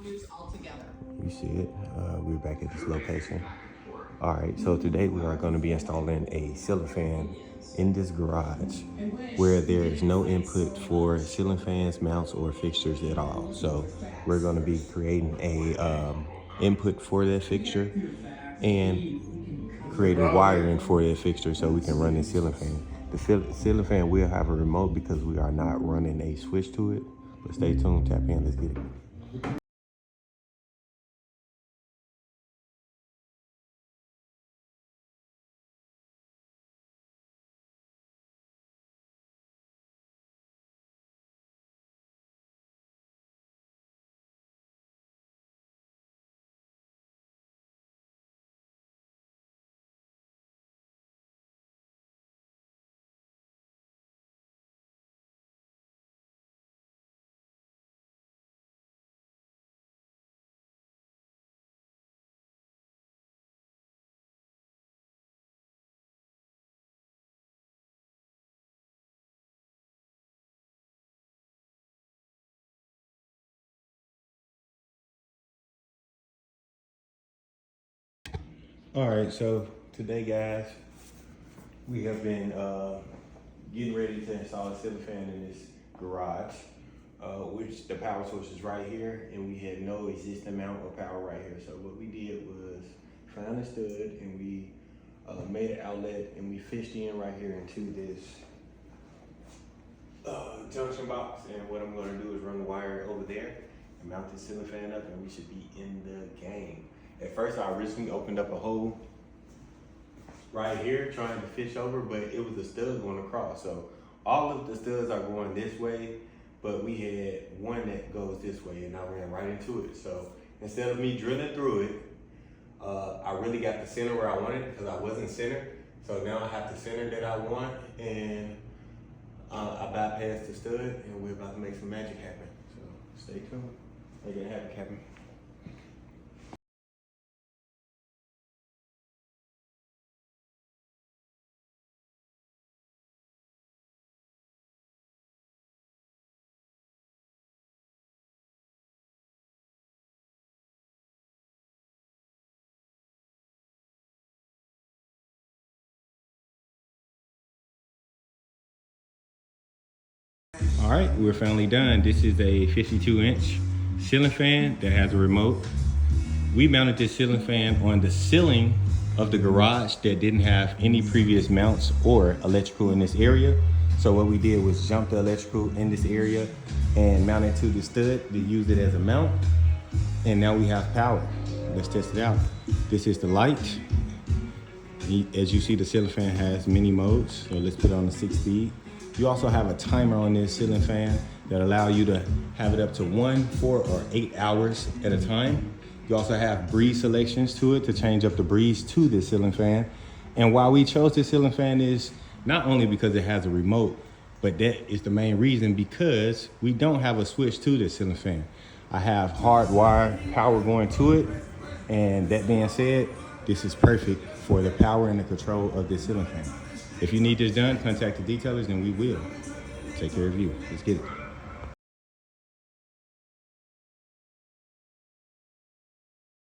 You see it. We're back at this location. All right, so today we are going to be installing a ceiling fan in this garage where there is no input for ceiling fans, mounts, or fixtures at all. So we're going to be creating a input for that fixture and creating wiring for that fixture so we can run the ceiling fan. The ceiling fan will have a remote because we are not running a switch to it, but stay tuned, tap in, let's get it. All right, so today, guys, we have been getting ready to install a ceiling fan in this garage, which the power source is right here, and we had no existing amount of power right here. So what we did was found a stud, and we made an outlet, and we fished in right here into this junction box. And what I'm going to do is run the wire over there and mount the ceiling fan up, and we should be in the game. At first, I originally opened up a hole right here trying to fish over, but it was a stud going across. So all of the studs are going this way, but we had one that goes this way, and I ran right into it. So instead of me drilling through it, I really got the center where I wanted because I wasn't centered. So now I have the center that I want, and I bypassed the stud, and we're about to make some magic happen. So stay tuned. Make it happen. All right, we're finally done. This is a 52-inch ceiling fan that has a remote. We mounted this ceiling fan on the ceiling of the garage that didn't have any previous mounts or electrical in this area. So what we did was jump the electrical in this area and mount it to the stud to use it as a mount. And now we have power. Let's test it out. This is the light. As you see, the ceiling fan has many modes. So let's put it on the 6 speed. You also have a timer on this ceiling fan that allow you to have it up to 1, 4, or 8 hours at a time. You also have breeze selections to it to change up the breeze to this ceiling fan. And why we chose this ceiling fan is not only because it has a remote, but that is the main reason because we don't have a switch to this ceiling fan. I have hardwired power going to it. And that being said, this is perfect for the power and the control of this ceiling fan. If you need this done, contact the detailers and we will take care of you. Let's get it.